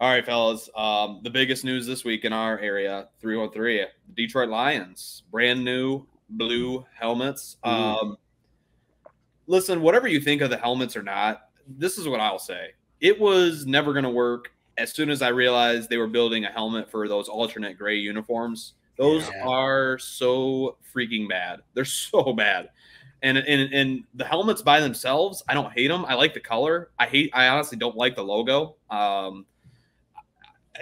All right, fellas. The biggest news this week in our area, 303, Detroit Lions, brand new blue helmets. Listen, whatever you think of the helmets or not, this is what I'll say. It was never going to work. As soon as I realized they were building a helmet for those alternate gray uniforms, those are so freaking bad. They're so bad. And the helmets by themselves, I don't hate them. I like the color. I honestly don't like the logo.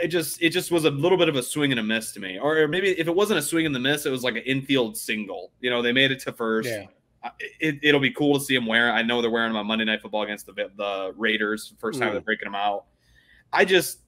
It just was a little bit of a swing and a miss to me. Or maybe if it wasn't a swing and the miss, it was like an infield single. You know, they made it to first. Yeah. It'll be cool to see them wear. I know they're wearing them on Monday Night Football against the Raiders. First time they're breaking them out. I didn't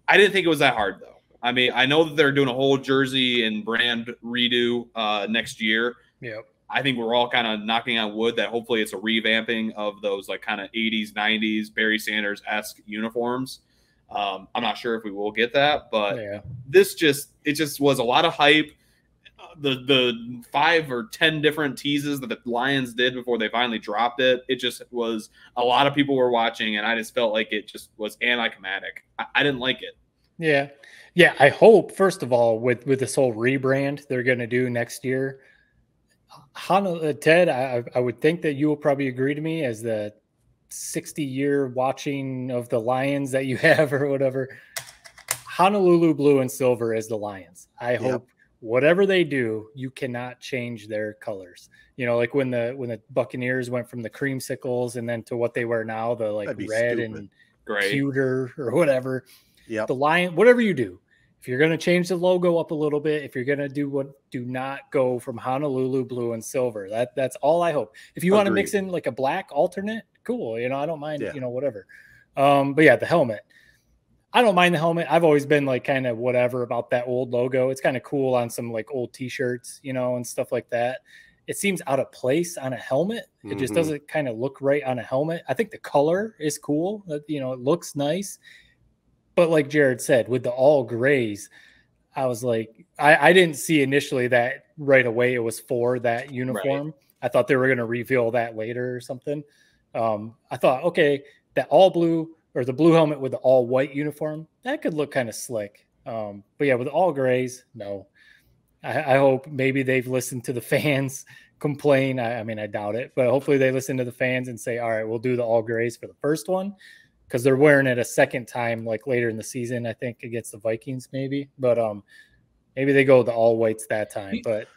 think it was that hard, though. I mean, I know that they're doing a whole jersey and brand redo next year. Yep. I think we're all kind of knocking on wood that hopefully it's a revamping of those like kind of 80s, 90s Barry Sanders-esque uniforms. I'm not sure if we will get that, but it just was a lot of hype. The 5 or 10 different teases that the Lions did before they finally dropped it. It just was a lot of people were watching, and I just felt like it just was anticlimactic. I didn't like it. Yeah. Yeah. I hope, first of all, with this whole rebrand they're going to do next year, Ted, I would think that you will probably agree to me as the 60-year watching of the Lions that you have or whatever. Honolulu blue and silver is the Lions. I hope whatever they do, you cannot change their colors. You know, like when the Buccaneers went from the creamsicles and then to what they wear now, the like red and gray pewter or whatever. Yeah. The Lion, whatever you do, if you're going to change the logo up a little bit, if you're going to do not go from Honolulu blue and silver. That's all I hope. If you want to mix in like a black alternate, cool. You know, I don't mind, you know, whatever. But yeah, the helmet. I don't mind the helmet. I've always been like kind of whatever about that old logo. It's kind of cool on some like old t-shirts, you know, and stuff like that. It seems out of place on a helmet. It just doesn't kind of look right on a helmet. I think the color is cool. You know, it looks nice. But like Jared said, with the all grays, I was like, I didn't see initially that right away it was for that uniform. Right. I thought they were going to reveal that later or something. I thought, okay, that all blue or the blue helmet with the all white uniform, that could look kind of slick. But yeah, with all grays, no. I hope maybe they've listened to the fans complain. I mean, I doubt it, but hopefully they listen to the fans and say, all right, we'll do the all grays for the first one. Because they're wearing it a second time, like later in the season, I think against the Vikings, maybe. But maybe they go with the all whites that time. But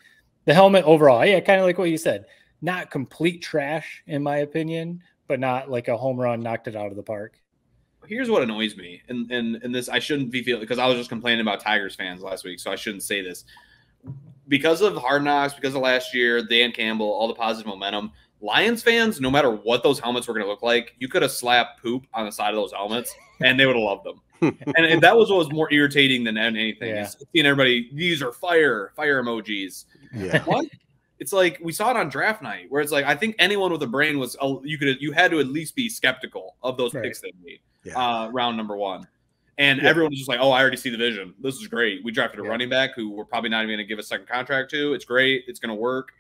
the helmet overall, yeah, kind of like what you said, not complete trash in my opinion, but not like a home run knocked it out of the park. Here's what annoys me, and this I shouldn't be feeling because I was just complaining about Tigers fans last week, so I shouldn't say this. Because of Hard Knocks, because of last year, Dan Campbell, all the positive momentum. Lions fans, no matter what those helmets were going to look like, you could have slapped poop on the side of those helmets, and they would have loved them. and that was what was more irritating than anything. Yeah. Seeing everybody, these are fire emojis. Yeah. What? It's like we saw it on draft night, where it's like I think anyone with a brain was you had to at least be skeptical of those picks they made round number 1. And everyone was just like, oh, I already see the vision. This is great. We drafted a running back who we're probably not even going to give a second contract to. It's great. It's going to work.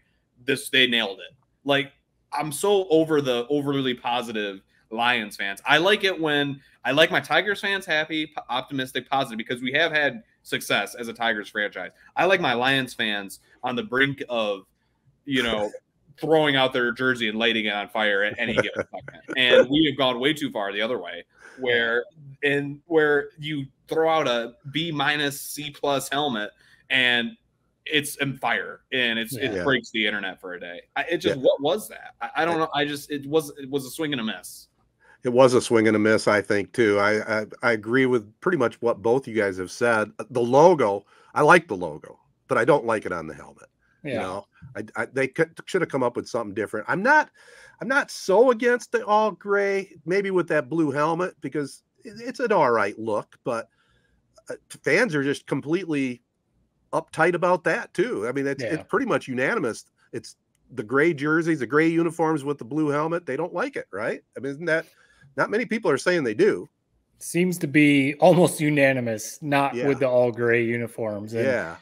They nailed it. Like, I'm so over the overly positive Lions fans. I like it when I like my Tigers fans happy, optimistic, positive, because we have had success as a Tigers franchise. I like my Lions fans on the brink of, you know, throwing out their jersey and lighting it on fire at any given second. And we have gone way too far the other way, where you throw out a B- C+ helmet and it's in fire and it breaks the internet for a day. What was that? I don't know. It was a swing and a miss. It was a swing and a miss, I think, too. I agree with pretty much what both you guys have said. The logo, I like the logo, but I don't like it on the helmet. Yeah. You know, they should have come up with something different. I'm not so against the all gray, maybe with that blue helmet, because it's an all right look, but fans are just completely uptight about that too. I mean, it's pretty much unanimous. It's the gray jerseys, the gray uniforms with the blue helmet. They don't like it, right? I mean, isn't that not many people are saying they do? Seems to be almost unanimous, not with the all gray uniforms. And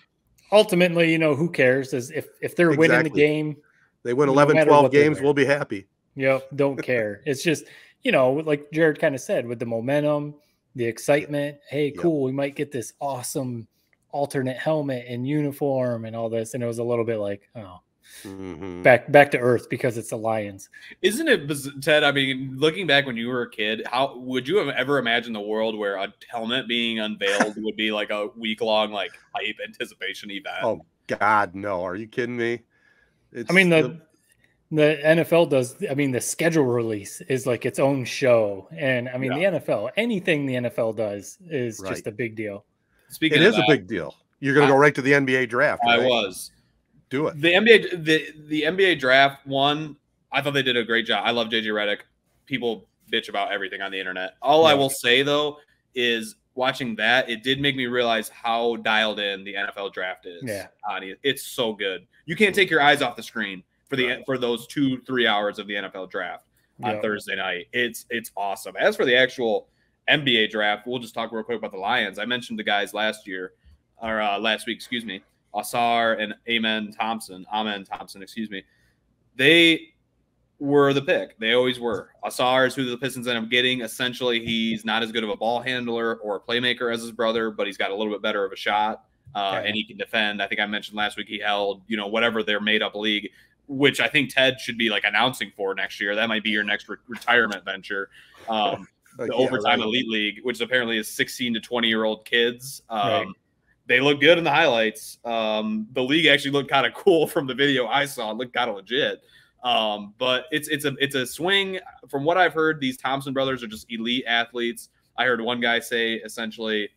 ultimately, you know, who cares? As if they're winning the game, they win 11, 12 games, we'll be happy. Yep, don't care. It's just, you know, like Jared kind of said, with the momentum, the excitement. Hey, Yep. cool, we might get this awesome alternate helmet and uniform and all this. And it was a little bit like, oh, back to earth because it's the Lions. Isn't it, Ted? I mean, looking back when you were a kid, how would you have ever imagined the world where a helmet being unveiled would be like a week-long like hype anticipation event? Oh God, no! Are you kidding me? I mean, the NFL does. I mean, the schedule release is like its own show, and I mean, the NFL, anything the NFL does is just a big deal. Speaking it of is that, a big deal. You're going to go right to the NBA draft. Right? I was. Do it. The NBA draft one, I thought they did a great job. I love JJ Redick. People bitch about everything on the internet. All I will say though is watching that, it did make me realize how dialed in the NFL draft is. Yeah, it's so good. You can't take your eyes off the screen for those 2-3 hours of the NFL draft on Thursday night. It's awesome. As for the actual NBA draft, we'll just talk real quick about the Lions. I mentioned the guys last week, excuse me. Asar and Amen Thompson, excuse me. They were the pick. They always were. Asar is who the Pistons end up getting. Essentially, he's not as good of a ball handler or a playmaker as his brother, but he's got a little bit better of a shot, and he can defend. I think I mentioned last week he held, whatever their made-up league, which I think Ted should be like announcing for next year. That might be your next retirement venture. The Overtime Elite League, which apparently is 16 to 20-year-old kids. They look good in the highlights. The league actually looked kind of cool from the video I saw. It looked kind of legit. But it's a swing. From what I've heard, these Thompson brothers are just elite athletes. I heard one guy say essentially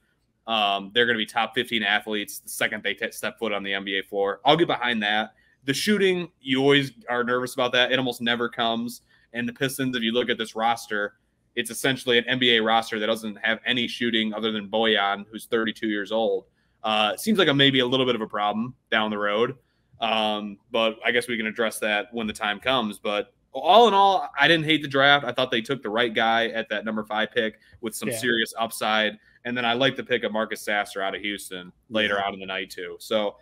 they're going to be top 15 athletes the second they step foot on the NBA floor. I'll get behind that. The shooting, you always are nervous about that. It almost never comes. And the Pistons, if you look at this roster, it's essentially an NBA roster that doesn't have any shooting other than Bojan, who's 32 years old. Seems like maybe a little bit of a problem down the road. But I guess we can address that when the time comes. But all in all, I didn't hate the draft. I thought they took the right guy at that number 5 pick with some serious upside. And then I like the pick of Marcus Sasser out of Houston later on in the night too. So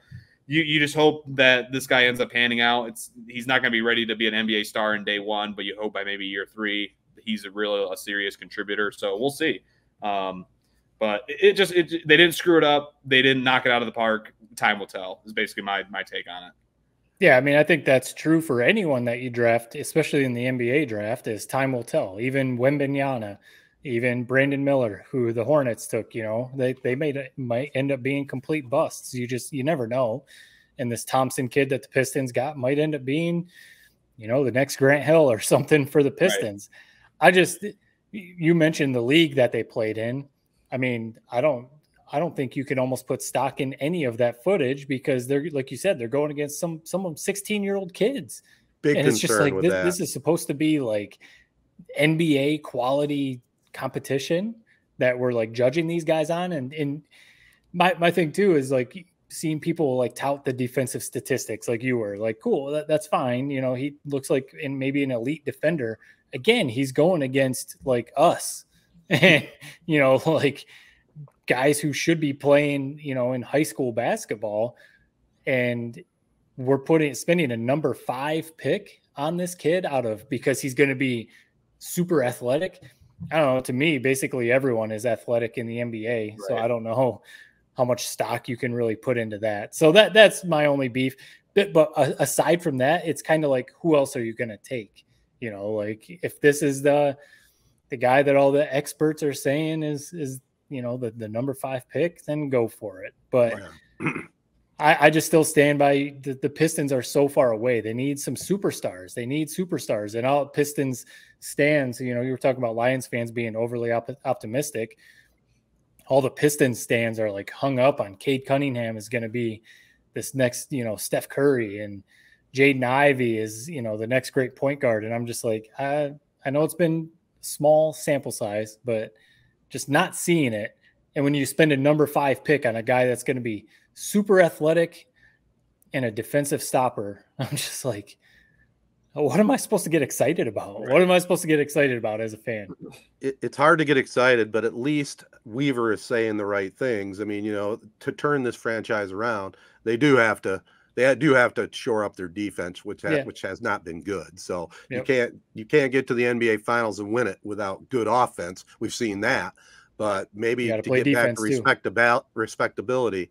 you just hope that this guy ends up panning out. He's not going to be ready to be an NBA star in day one, but you hope by maybe year 3 he's a serious contributor. So we'll see. But they didn't screw it up. They didn't knock it out of the park. Time will tell is basically my take on it. Yeah, I mean, I think that's true for anyone that you draft, especially in the NBA draft, is time will tell. Even Wembanyama, even Brandon Miller, who the Hornets took, they might end up being complete busts. You never know. And this Thompson kid that the Pistons got might end up being, the next Grant Hill or something for the Pistons. Right. You mentioned the league that they played in. I mean, I don't think you can almost put stock in any of that footage because they're, like you said, they're going against some 16-year-old kids. Big and concern it's just like with this is supposed to be like NBA quality competition that we're like judging these guys on. And my thing too is like seeing people like tout the defensive statistics like you were like, cool, that's fine. He looks like maybe an elite defender. Again, he's going against like us and, like guys who should be playing, in high school basketball. And we're spending a number 5 pick on this kid because he's going to be super athletic. I don't know. To me, basically everyone is athletic in the NBA. Right. So I don't know how much stock you can really put into that. So that's my only beef. But aside from that, it's kind of like, who else are you going to take? Like if this is the guy that all the experts are saying is the number 5 pick, then go for it. But I just still stand by the Pistons are so far away. They need some superstars. And all Pistons stands, you were talking about Lions fans being overly optimistic. All the Pistons stands are like hung up on Cade Cunningham is going to be this next, Steph Curry, and Jaden Ivey is, the next great point guard. And I'm just like, I know it's been small sample size, but just not seeing it. And when you spend a number 5 pick on a guy that's going to be super athletic and a defensive stopper, I'm just like, what am I supposed to get excited about? Right. What am I supposed to get excited about as a fan? It's hard to get excited, but at least Weaver is saying the right things. I mean, to turn this franchise around, they do have to shore up their defense, which has not been good. So you can't get to the NBA Finals and win it without good offense. We've seen that. but maybe to play get back defense to respectability,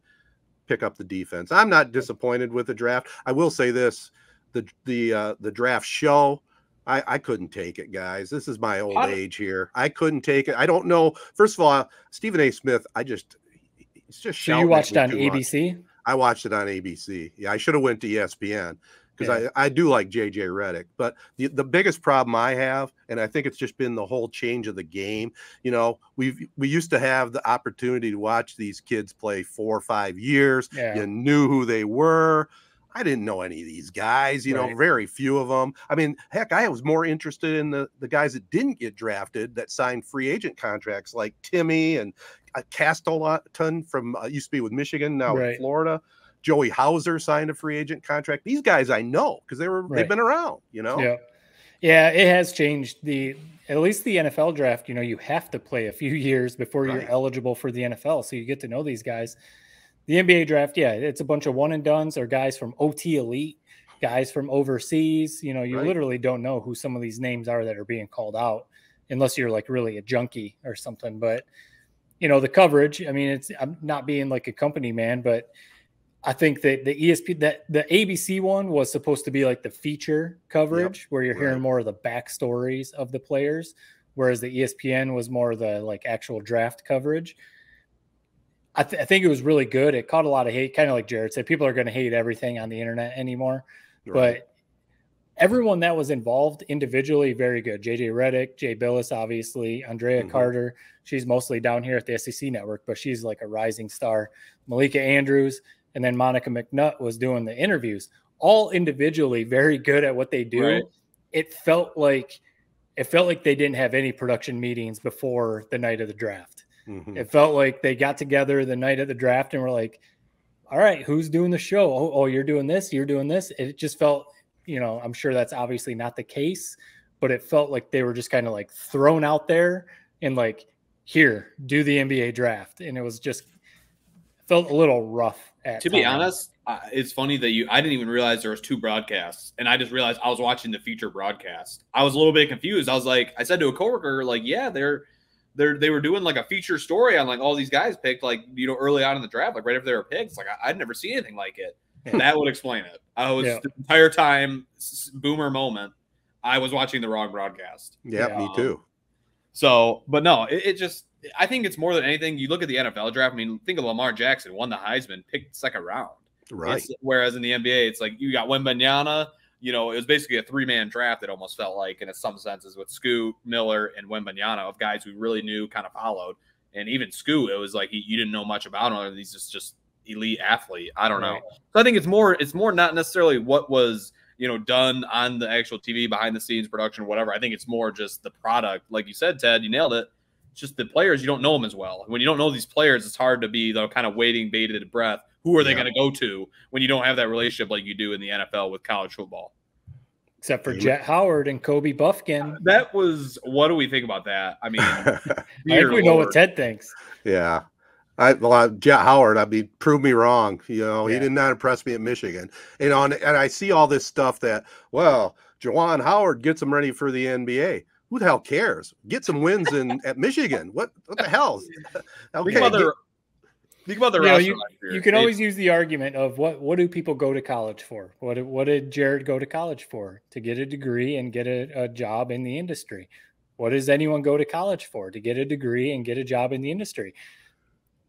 pick up the defense. I'm not disappointed with the draft. I will say this: the draft show, I couldn't take it, guys. This is my old age here. I couldn't take it. I don't know. First of all, Stephen A. Smith, he's just so you watched on ABC? Much. I watched it on ABC. Yeah, I should have went to ESPN because I do like JJ Redick. But the biggest problem I have, and I think it's just been the whole change of the game. You know, we used to have the opportunity to watch these kids play 4 or 5 years. Yeah. You knew who they were. I didn't know any of these guys, you know, very few of them. I mean, heck, I was more interested in the guys that didn't get drafted that signed free agent contracts like Timmy and Castleton from used to be with Michigan, now with Florida. Joey Hauser signed a free agent contract. These guys I know because they've been around, you know. Yeah, it has changed. At least the NFL draft, you know, you have to play a few years before you're eligible for the NFL, so you get to know these guys. The NBA draft, it's a bunch of one and dones or guys from OT Elite, guys from overseas. You know, you literally don't know who some of these names are that are being called out unless you're like really a junkie or something. But, you know, the coverage, I mean, I'm not being like a company man, but I think that the the ABC one was supposed to be like the feature coverage where you're hearing more of the backstories of the players, whereas the ESPN was more of the like actual draft coverage. I think it was really good. It caught a lot of hate, kind of like Jared said. People are going to hate everything on the internet anymore. But everyone that was involved individually, very good. JJ Redick, Jay Billis, obviously, Andrea Carter. She's mostly down here at the SEC network, but she's like a rising star. Malika Andrews, and then Monica McNutt was doing the interviews. All individually very good at what they do. It felt like they didn't have any production meetings before the night of the draft. It felt like they got together the night of the draft and were like, all right, who's doing the show? Oh, you're doing this. You're doing this. It just felt, you know, I'm sure that's obviously not the case, but it felt like they were just kind of like thrown out there and like, here, do the NBA draft. And it was just felt a little rough. To be honest, it's funny that I didn't even realize there was 2 broadcasts, and I just realized I was watching the feature broadcast. I was a little bit confused. I was like, I said to a coworker, like, yeah, they were doing like a feature story on like all these guys picked, like, you know, early on in the draft, like right after they were picked. It's like I'd never seen anything like it. That would explain it. I was the entire time, boomer moment, I was watching the wrong broadcast. Yeah, me too. So, but no, it just, I think it's more than anything. You look at the NFL draft. I mean, think of Lamar Jackson, won the Heisman, picked second round. Whereas in the NBA, it's like you got Wembanyama. You know, it was basically a 3-man draft. It almost felt like, in some senses, with Scoot, Miller, and Wembanyama, of guys we really knew, kind of followed. And even Scoot, it was like you didn't know much about him. He's just elite athlete. I don't know. So I think it's more not necessarily what was, you know, done on the actual TV, behind the scenes production, whatever. I think it's more just the product. Like you said, Ted, you nailed it. It's just the players, you don't know them as well. When you don't know these players, it's hard to be kind of waiting bated breath. Who are they going to go to when you don't have that relationship like you do in the NFL with college football? Except for Jet Howard and Kobe Buffkin. That was, what do we think about that? I mean, I think we know what Ted thinks. Yeah. Jet Howard, I mean, prove me wrong. You know, he did not impress me at Michigan. And I see all this stuff that, well, Juwan Howard gets them ready for the NBA. Who the hell cares? Get some wins at Michigan. What the hell? Okay. Think about the roster. You can always use the argument of what do people go to college for? What did Jared go to college for? To get a degree and get a job in the industry. What does anyone go to college for? To get a degree and get a job in the industry.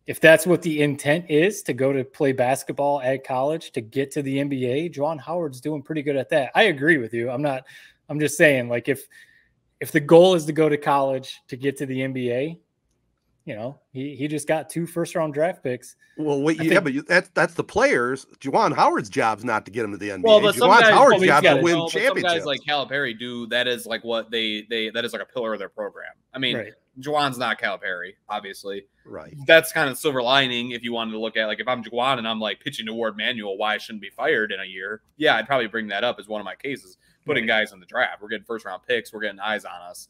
If that's what the intent is, to go to play basketball at college to get to the NBA, Juwan Howard's doing pretty good at that. I agree with you. I'm just saying, like, if the goal is to go to college to get to the NBA, you know, he just got 2 first-round draft picks. Well, wait, but that's the players. Juwan Howard's job's not to get him to the NBA. Well, but Juwan Howard's job to win championships. Some guys like Calipari do. That is like what they that is like a pillar of their program. I mean, Juwan's not Calipari, obviously. Right. That's kind of silver lining if you wanted to look at, like, if I'm Juwan and I'm like pitching to Ward Manuel why I shouldn't be fired in a year. Yeah, I'd probably bring that up as one of my cases. Putting guys in the draft. We're getting first-round picks. We're getting eyes on us.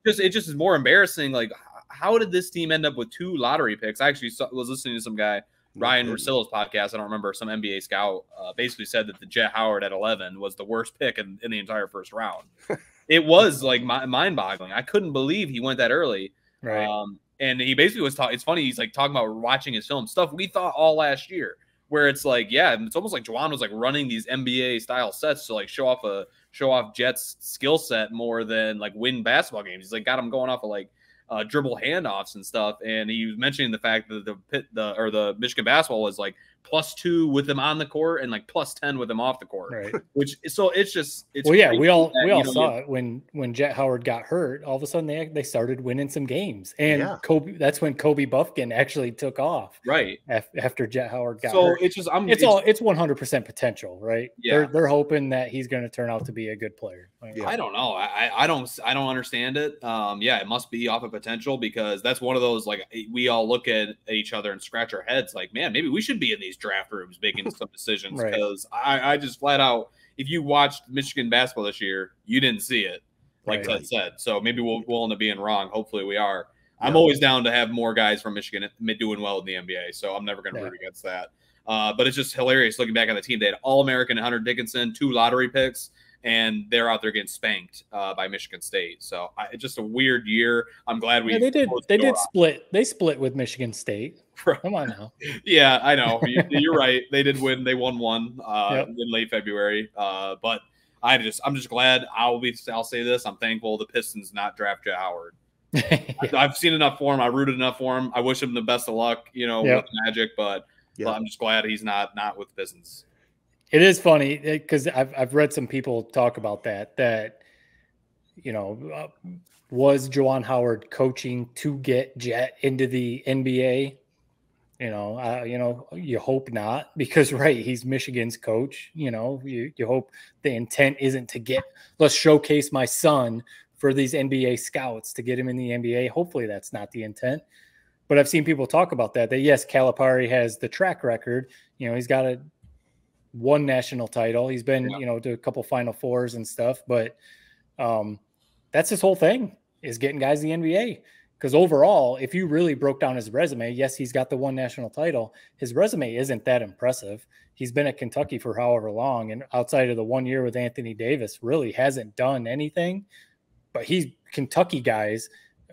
It just is more embarrassing. Like, how did this team end up with 2 lottery picks? I actually was listening to some guy, Ryan Russillo's podcast. I don't remember, some NBA scout basically said that the Jet Howard at 11 was the worst pick in the entire first round. It was like mind-boggling. I couldn't believe he went that early. Right. And he basically was talking. It's funny. He's like talking about watching his film stuff we thought all last year, where it's like, yeah, it's almost like Juwan was like running these NBA style sets to like show off Jet's skill set more than like win basketball games. He's like got him going off of like dribble handoffs and stuff. And he was mentioning the fact that the Michigan basketball was like +2 with him on the court and like +10 with him off the court. Right. Which so it's well, yeah, we all saw it when Jet Howard got hurt. All of a sudden they started winning some games, and that's when Kobe Buffkin actually took off. Right after Jet Howard got hurt. It's 100% potential, right? Yeah, they're hoping that he's going to turn out to be a good player. Yeah. I don't know. I don't understand it. Yeah, it must be off of potential, because that's one of those, like, we all look at each other and scratch our heads like, man, maybe we should be in these draft rooms making some decisions. Because I just flat out, if you watched Michigan basketball this year, you didn't see it, like Ted said. So maybe we'll end up being wrong. Hopefully we are. I'm always down to have more guys from Michigan doing well in the NBA, so I'm never going to root against that. But it's just hilarious looking back on the team. They had All-American Hunter Dickinson, 2 lottery picks, and they're out there getting spanked by Michigan State. So it's just a weird year. I'm glad we. They did split. They split with Michigan State. Come on now. Yeah, I know. You're right. They did win. They won one in late February. But I'm just glad. I'll say this. I'm thankful the Pistons not draft Jet Howard. I've seen enough for him. I rooted enough for him. I wish him the best of luck, with Magic, but I'm just glad he's not with the Pistons. It is funny because I've read some people talk about that was Juwan Howard coaching to get Jet into the NBA? You hope not, because he's Michigan's coach. You hope the intent isn't to let's showcase my son for these NBA scouts to get him in the NBA. Hopefully that's not the intent. But I've seen people talk about that yes, Calipari has the track record. He's got one national title. He's been, to a couple Final Fours and stuff, but that's his whole thing, is getting guys in the NBA. Because overall, if you really broke down his resume, yes, he's got the one national title. His resume isn't that impressive. He's been at Kentucky for however long, and outside of the 1 year with Anthony Davis, really hasn't done anything. But Kentucky guys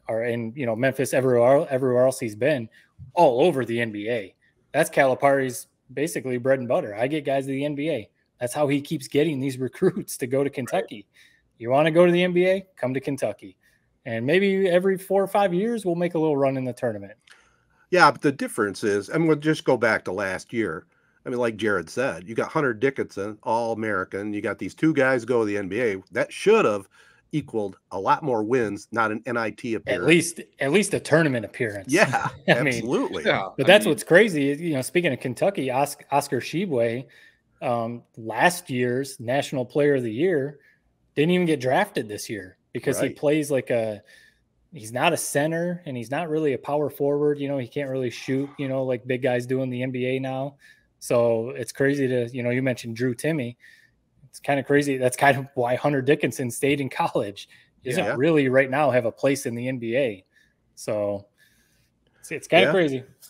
are in, Memphis, everywhere else he's been, all over the NBA. That's Calipari's basically bread and butter. I get guys to the NBA. That's how he keeps getting these recruits to go to Kentucky. You want to go to the NBA? Come to Kentucky. And maybe every 4 or 5 years, we'll make a little run in the tournament. Yeah, but the difference is, we'll just go back to last year. Like Jared said, you got Hunter Dickinson, All-American. You got these 2 guys go to the NBA. That should have equaled a lot more wins, not an NIT appearance. At least a tournament appearance. Yeah, absolutely. But that's what's crazy. Speaking of Kentucky, Oscar Tshiebwe, last year's National Player of the Year, didn't even get drafted this year because he plays he's not a center and he's not really a power forward. He can't really shoot, like big guys do in the NBA now. So it's crazy to, you mentioned Drew Timme. It's kind of crazy. That's kind of why Hunter Dickinson stayed in college. He doesn't really right now have a place in the NBA. So it's kind of crazy.